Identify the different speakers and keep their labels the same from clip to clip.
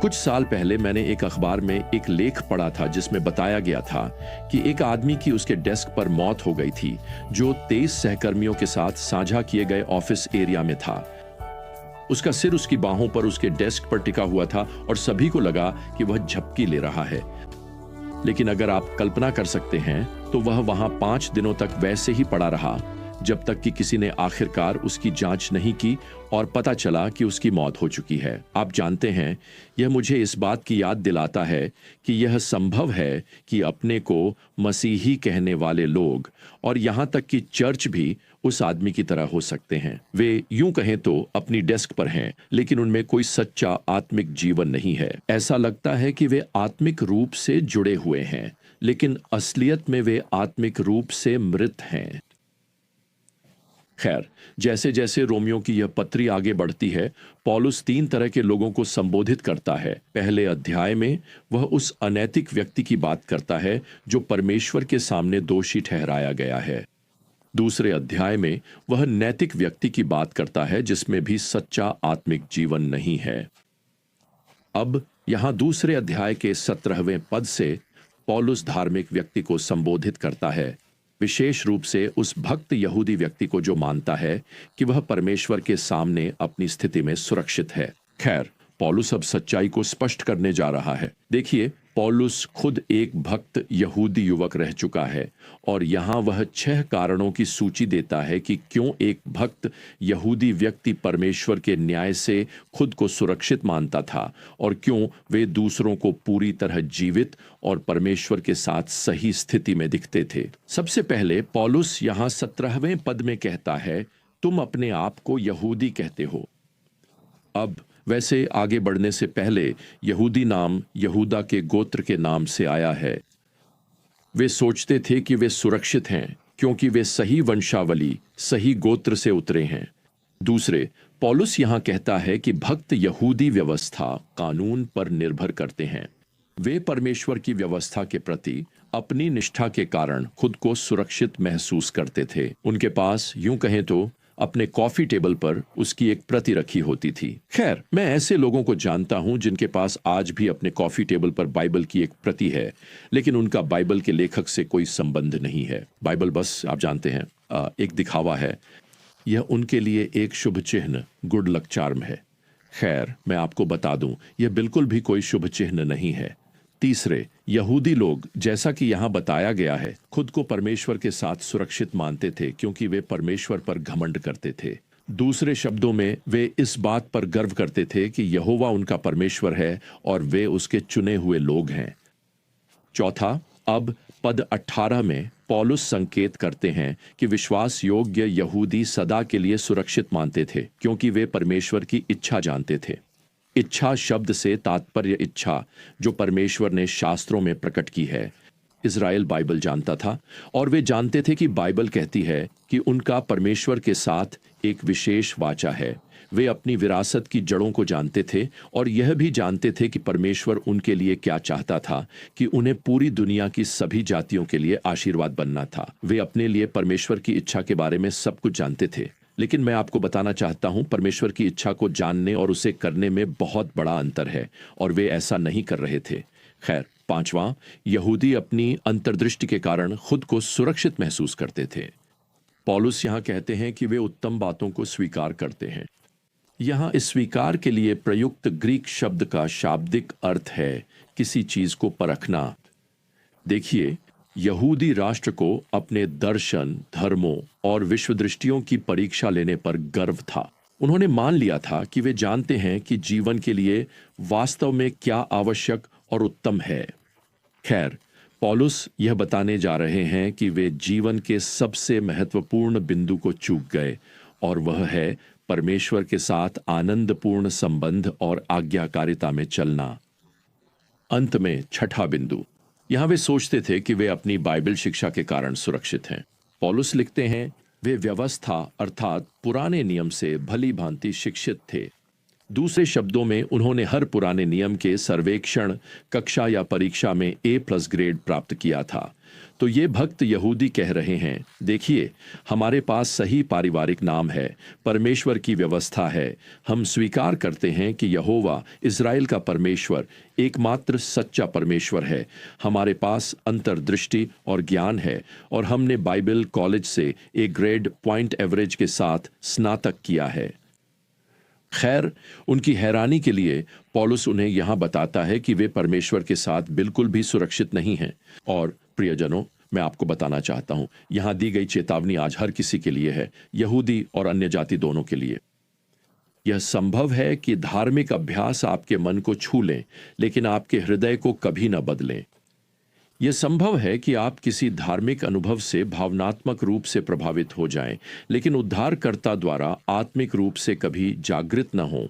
Speaker 1: कुछ साल पहले मैंने एक अखबार में एक लेख पढ़ा था जिसमें बताया गया था कि एक आदमी की उसके डेस्क पर मौत हो गई थी जो 23 सहकर्मियों के साथ साझा किए गए ऑफिस एरिया में था। उसका सिर उसकी बाहों पर उसके डेस्क पर टिका हुआ था और सभी को लगा कि वह झपकी ले रहा है। लेकिन अगर आप कल्पना कर सकते हैं तो वह वहां 5 दिनों तक वैसे ही पड़ा रहा जब तक कि किसी ने आखिरकार उसकी जांच नहीं की और पता चला कि उसकी मौत हो चुकी है। आप जानते हैं, यह मुझे इस बात की याद दिलाता है कि यह संभव है कि अपने को मसीही कहने वाले लोग और यहां तक कि चर्च भी उस आदमी की तरह हो सकते हैं। वे यूं कहें तो अपनी डेस्क पर हैं, लेकिन उनमें कोई सच्चा आत्मिक जीवन नहीं है। ऐसा लगता है कि वे आत्मिक रूप से जुड़े हुए हैं, लेकिन असलियत में वे आत्मिक रूप से मृत हैं। खैर, जैसे जैसे रोमियो की यह पत्री आगे बढ़ती है, पौलुस 3 तरह के लोगों को संबोधित करता है। पहले अध्याय में वह उस अनैतिक व्यक्ति की बात करता है जो परमेश्वर के सामने दोषी ठहराया गया है। दूसरे अध्याय में वह नैतिक व्यक्ति की बात करता है जिसमें भी सच्चा आत्मिक जीवन नहीं है। अब यहां दूसरे अध्याय के 17वें पद से पौलुस धार्मिक व्यक्ति को संबोधित करता है, विशेष रूप से उस भक्त यहूदी व्यक्ति को जो मानता है कि वह परमेश्वर के सामने अपनी स्थिति में सुरक्षित है। खैर, पौलुस अब सच्चाई को स्पष्ट करने जा रहा है। देखिए, पौलुस खुद एक भक्त यहूदी युवक रह चुका है और यहां वह 6 कारणों की सूची देता है कि क्यों एक भक्त यहूदी व्यक्ति परमेश्वर के न्याय से खुद को सुरक्षित मानता था और क्यों वे दूसरों को पूरी तरह जीवित और परमेश्वर के साथ सही स्थिति में दिखते थे। सबसे पहले पौलुस यहां 17वें पद में कहता है, तुम अपने आप को यहूदी कहते हो। अब वैसे आगे बढ़ने से पहले यहूदी नाम यहूदा के गोत्र के नाम से आया है। वे सोचते थे कि वे सुरक्षित हैं क्योंकि वे सही वंशावली, सही गोत्र से उतरे हैं। दूसरे, पौलुस यहां कहता है कि भक्त यहूदी व्यवस्था, कानून पर निर्भर करते हैं। वे परमेश्वर की व्यवस्था के प्रति अपनी निष्ठा के कारण खुद को सुरक्षित महसूस करते थे। उनके पास यूं कहें तो अपने कॉफी टेबल पर उसकी एक प्रति रखी होती थी। खैर, मैं ऐसे लोगों को जानता हूं जिनके पास आज भी अपने कॉफी टेबल पर बाइबल की एक प्रति है, लेकिन उनका बाइबल के लेखक से कोई संबंध नहीं है। बाइबल बस, आप जानते हैं, एक दिखावा है। यह उनके लिए एक शुभ चिन्ह, गुड लक चार्म है। खैर, मैं आपको बता दूं, यह बिल्कुल भी कोई शुभ चिन्ह नहीं है। तीसरे, यहूदी लोग, जैसा कि यहां बताया गया है, खुद को परमेश्वर के साथ सुरक्षित मानते थे क्योंकि वे परमेश्वर पर घमंड करते थे। दूसरे शब्दों में, वे इस बात पर गर्व करते थे कि यहोवा उनका परमेश्वर है और वे उसके चुने हुए लोग हैं। चौथा, अब पद 18 में पौलुस संकेत करते हैं कि विश्वास योग्य यहूदी सदा के लिए सुरक्षित मानते थे क्योंकि वे परमेश्वर की इच्छा जानते थे। इच्छा शब्द से तात्पर्य इच्छा जो परमेश्वर ने शास्त्रों में प्रकट की है। इज़राइल बाइबल जानता था और वे जानते थे कि बाइबल कहती है कि उनका परमेश्वर के साथ एक विशेष वाचा है। वे अपनी विरासत की जड़ों को जानते थे और यह भी जानते थे कि परमेश्वर उनके लिए क्या चाहता था, कि उन्हें पूरी दुनिया की सभी जातियों के लिए आशीर्वाद बनना था। वे अपने लिए परमेश्वर की इच्छा के बारे में सब कुछ जानते थे। लेकिन मैं आपको बताना चाहता हूं, परमेश्वर की इच्छा को जानने और उसे करने में बहुत बड़ा अंतर है और वे ऐसा नहीं कर रहे थे। खैर, पांचवां, यहूदी अपनी अंतर्दृष्टि के कारण खुद को सुरक्षित महसूस करते थे। पौलुस यहां कहते हैं कि वे उत्तम बातों को स्वीकार करते हैं। यहां इस स्वीकार के लिए प्रयुक्त ग्रीक शब्द का शाब्दिक अर्थ है किसी चीज को परखना। देखिए, यहूदी राष्ट्र को अपने दर्शन, धर्मों और विश्वदृष्टियों की परीक्षा लेने पर गर्व था। उन्होंने मान लिया था कि वे जानते हैं कि जीवन के लिए वास्तव में क्या आवश्यक और उत्तम है। खैर, पौलुस यह बताने जा रहे हैं कि वे जीवन के सबसे महत्वपूर्ण बिंदु को चूक गए और वह है परमेश्वर के साथ आनंदपूर्ण संबंध और आज्ञाकारिता में चलना। अंत में छठा बिंदु, यहां वे सोचते थे कि वे अपनी बाइबल शिक्षा के कारण सुरक्षित हैं। पौलुस लिखते हैं, वे व्यवस्था अर्थात पुराने नियम से भली भांति शिक्षित थे। दूसरे शब्दों में, उन्होंने हर पुराने नियम के सर्वेक्षण, कक्षा या परीक्षा में A+ ग्रेड प्राप्त किया था। तो ये भक्त यहूदी कह रहे हैं, देखिए, हमारे पास सही पारिवारिक नाम है, परमेश्वर की व्यवस्था है, हम स्वीकार करते हैं कि यहोवा इज़राइल का परमेश्वर एकमात्र सच्चा परमेश्वर है, हमारे पास अंतर्दृष्टि और ज्ञान है, और हमने बाइबल कॉलेज से एक ग्रेड पॉइंट एवरेज के साथ स्नातक किया है। खैर, उनकी हैरानी के लिए पौलुस उन्हें यहां बताता है कि वे परमेश्वर के साथ बिल्कुल भी सुरक्षित नहीं हैं। और प्रियजनों, मैं आपको बताना चाहता हूं, यहां दी गई चेतावनी आज हर किसी के लिए है, यहूदी और अन्य जाति दोनों के लिए। यह संभव है कि धार्मिक अभ्यास आपके मन को छू लें, लेकिन आपके हृदय को कभी न बदलें। यह संभव है कि आप किसी धार्मिक अनुभव से भावनात्मक रूप से प्रभावित हो जाएं, लेकिन उद्धारकर्ता द्वारा आत्मिक रूप से कभी जागृत न हों।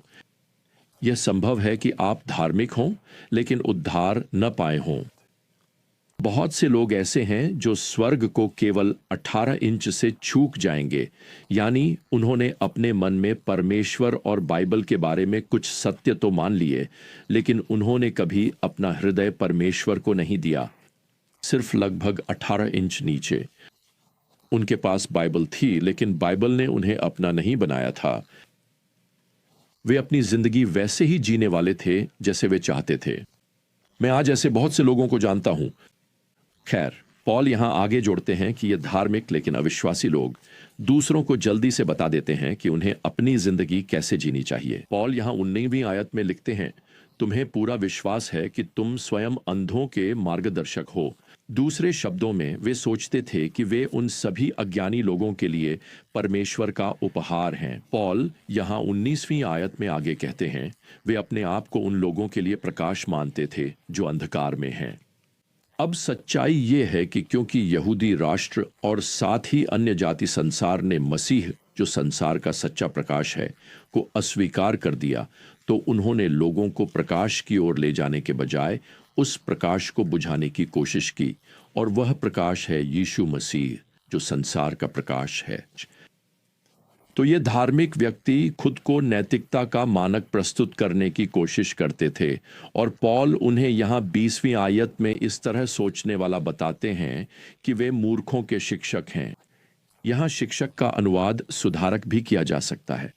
Speaker 1: यह संभव है कि आप धार्मिक हों, लेकिन उद्धार न पाए हों। बहुत से लोग ऐसे हैं जो स्वर्ग को केवल 18 इंच से चूक जाएंगे, यानी उन्होंने अपने मन में परमेश्वर और बाइबल के बारे में कुछ सत्य तो मान लिए, लेकिन उन्होंने कभी अपना हृदय परमेश्वर को नहीं दिया। सिर्फ लगभग 18 इंच नीचे। उनके पास बाइबल थी, लेकिन बाइबल ने उन्हें अपना नहीं बनाया था। वे अपनी जिंदगी वैसे ही जीने वाले थे जैसे वे चाहते थे। मैं आज ऐसे बहुत से लोगों को जानता हूं। खैर, पॉल यहां आगे जोड़ते हैं कि ये धार्मिक लेकिन अविश्वासी लोग दूसरों को जल्दी से बता देते हैं कि उन्हें अपनी जिंदगी कैसे जीनी चाहिए। पॉल यहां 19वीं आयत में लिखते हैं, तुम्हें पूरा विश्वास है कि तुम स्वयं अंधों के मार्गदर्शक हो। दूसरे शब्दों में, वे सोचते थे कि वे उन सभी अज्ञानी लोगों के लिए परमेश्वर का उपहार हैं। पॉल यहां 19वीं आयत में आगे कहते हैं, वे अपने आप को उन लोगों के लिए प्रकाश मानते थे जो अंधकार में हैं। अब सच्चाई ये है कि क्योंकि यहूदी राष्ट्र और साथ ही अन्य जाति संसार ने मसीह, जो संसार का सच्चा प्रकाश है, को अस्वीकार कर दिया, तो उन्होंने लोगों को प्रकाश की ओर ले जाने के बजाय उस प्रकाश को बुझाने की कोशिश की, और वह प्रकाश है यीशु मसीह, जो संसार का प्रकाश है। तो ये धार्मिक व्यक्ति खुद को नैतिकता का मानक प्रस्तुत करने की कोशिश करते थे, और पॉल उन्हें यहाँ 20वीं आयत में इस तरह सोचने वाला बताते हैं कि वे मूर्खों के शिक्षक हैं। यहाँ शिक्षक का अनुवाद सुधारक भी किया जा सकता है।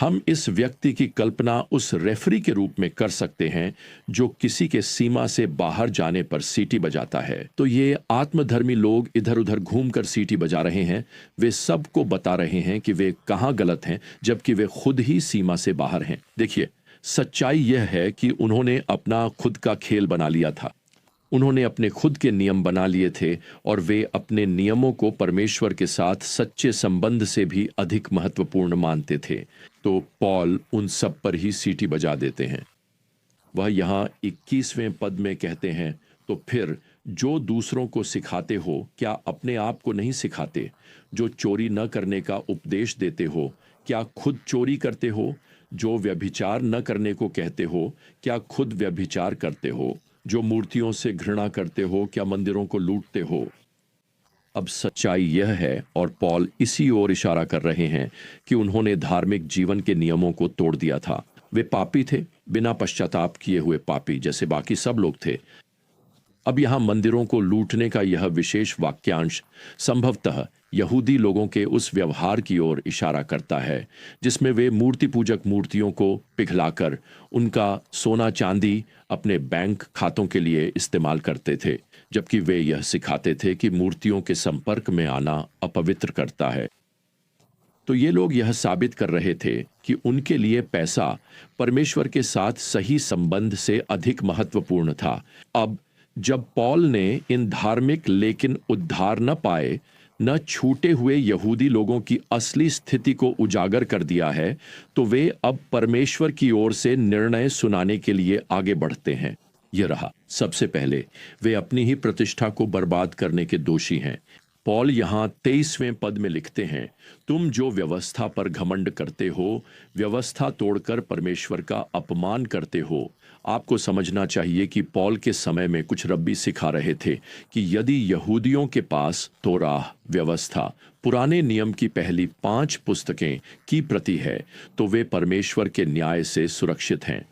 Speaker 1: हम इस व्यक्ति की कल्पना उस रेफरी के रूप में कर सकते हैं जो किसी के सीमा से बाहर जाने पर सीटी बजाता है। तो ये आत्मधर्मी लोग इधर उधर घूमकर सीटी बजा रहे हैं। वे सबको बता रहे हैं कि वे कहाँ गलत हैं, जबकि वे खुद ही सीमा से बाहर हैं। देखिए, सच्चाई यह है कि उन्होंने अपना खुद का खेल बना लिया था। उन्होंने अपने खुद के नियम बना लिए थे, और वे अपने नियमों को परमेश्वर के साथ सच्चे संबंध से भी अधिक महत्वपूर्ण मानते थे। तो पॉल उन सब पर ही सीटी बजा देते हैं। वह यहाँ 21वें पद में कहते हैं, तो फिर जो दूसरों को सिखाते हो, क्या अपने आप को नहीं सिखाते? जो चोरी न करने का उपदेश देते हो, क्या खुद चोरी करते हो? जो व्यभिचार न करने को कहते हो, क्या खुद व्यभिचार करते हो? जो मूर्तियों से घृणा करते हो, क्या मंदिरों को लूटते हो? अब सच्चाई यह है, और पॉल इसी ओर इशारा कर रहे हैं, कि उन्होंने धार्मिक जीवन के नियमों को तोड़ दिया था। वे पापी थे, बिना पश्चाताप किए हुए पापी, जैसे बाकी सब लोग थे। अब यहां मंदिरों को लूटने का यह विशेष वाक्यांश संभवतः यहूदी लोगों के उस व्यवहार की ओर इशारा करता है जिसमें वे मूर्ति पूजक मूर्तियों को पिघलाकर उनका सोना चांदी अपने बैंक खातों के लिए इस्तेमाल करते थे, जबकि वे यह सिखाते थे कि मूर्तियों के संपर्क में आना अपवित्र करता है। तो ये लोग यह साबित कर रहे थे कि उनके लिए पैसा परमेश्वर के साथ सही संबंध से अधिक महत्वपूर्ण था। अब जब पॉल ने इन धार्मिक लेकिन उद्धार न पाए, न छूटे हुए यहूदी लोगों की असली स्थिति को उजागर कर दिया है, तो वे अब परमेश्वर की ओर से निर्णय सुनाने के लिए आगे बढ़ते हैं। यह रहा, सबसे पहले वे अपनी ही प्रतिष्ठा को बर्बाद करने के दोषी हैं। पॉल यहाँ 23वें पद में लिखते हैं, तुम जो व्यवस्था पर घमंड करते हो, व्यवस्था तोड़कर परमेश्वर का अपमान करते हो। आपको समझना चाहिए कि पॉल के समय में कुछ रब्बी सिखा रहे थे कि यदि यहूदियों के पास तोराह, व्यवस्था, पुराने नियम की पहली 5 पुस्तकें की प्रति है, तो वे परमेश्वर के न्याय से सुरक्षित हैं।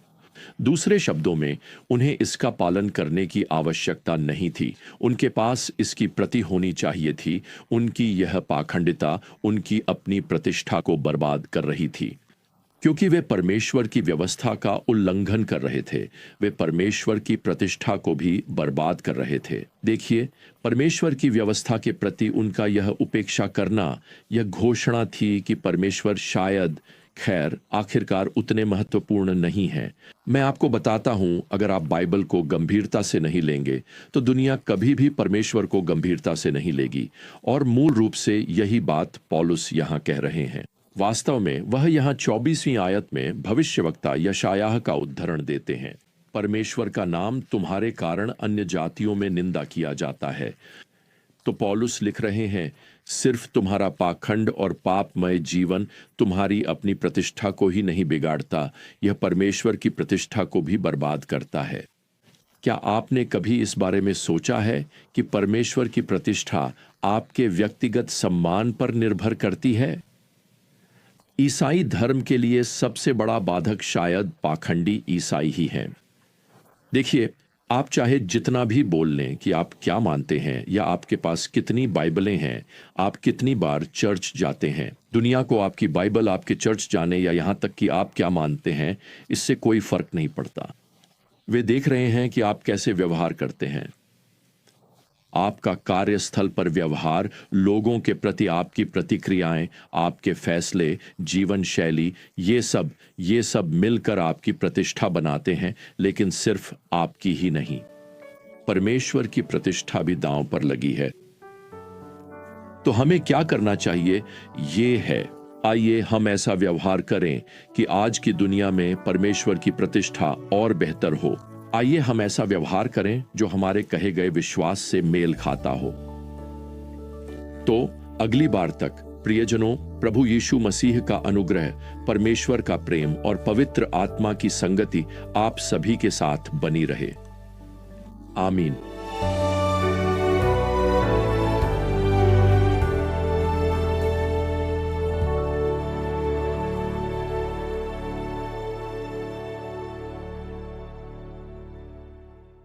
Speaker 1: दूसरे शब्दों में, उन्हें इसका पालन करने की आवश्यकता नहीं थी। उनके पास इसकी प्रति होनी चाहिए थी। उनकी यह पाखंडिता उनकी अपनी प्रतिष्ठा को बर्बाद कर रही थी, क्योंकि वे परमेश्वर की व्यवस्था का उल्लंघन कर रहे थे। वे परमेश्वर की प्रतिष्ठा को भी बर्बाद कर रहे थे। देखिए, परमेश्वर की व्यवस्था के प्रति उनका यह उपेक्षा करना, यह घोषणा थी कि परमेश्वर शायद, खैर, आखिरकार उतने महत्वपूर्ण नहीं है। मैं आपको बताता हूं, अगर आप बाइबल को गंभीरता से नहीं लेंगे तो दुनिया कभी भी परमेश्वर को गंभीरता से नहीं लेगी। और मूल रूप से यही बात पौलुस यहां कह रहे हैं। वास्तव में वह यहाँ 24वीं आयत में भविष्यवक्ता यशायाह का उद्धरण देते हैं। परमेश्वर का नाम तुम्हारे कारण अन्य जातियों में निंदा किया जाता है। तो पौलुस लिख रहे हैं, सिर्फ तुम्हारा पाखंड और पापमय जीवन तुम्हारी अपनी प्रतिष्ठा को ही नहीं बिगाड़ता, यह परमेश्वर की प्रतिष्ठा को भी बर्बाद करता है। क्या आपने कभी इस बारे में सोचा है कि परमेश्वर की प्रतिष्ठा आपके व्यक्तिगत सम्मान पर निर्भर करती है? ईसाई धर्म के लिए सबसे बड़ा बाधक शायद पाखंडी ईसाई ही हैं। देखिए, आप चाहे जितना भी बोल लें कि आप क्या मानते हैं या आपके पास कितनी बाइबलें हैं, आप कितनी बार चर्च जाते हैं, दुनिया को आपकी बाइबल, आपके चर्च जाने या यहाँ तक कि आप क्या मानते हैं, इससे कोई फर्क नहीं पड़ता। वे देख रहे हैं कि आप कैसे व्यवहार करते हैं। आपका कार्यस्थल पर व्यवहार, लोगों के प्रति आपकी प्रतिक्रियाएं, आपके फैसले, जीवन शैली, ये सब मिलकर आपकी प्रतिष्ठा बनाते हैं, लेकिन सिर्फ आपकी ही नहीं, परमेश्वर की प्रतिष्ठा भी दांव पर लगी है। तो हमें क्या करना चाहिए? ये है, आइए हम ऐसा व्यवहार करें कि आज की दुनिया में परमेश्वर की प्रतिष्ठा और बेहतर हो। आइए हम ऐसा व्यवहार करें जो हमारे कहे गए विश्वास से मेल खाता हो। तो अगली बार तक प्रियजनों, प्रभु यीशु मसीह का अनुग्रह, परमेश्वर का प्रेम और पवित्र आत्मा की संगति आप सभी के साथ बनी रहे। आमीन।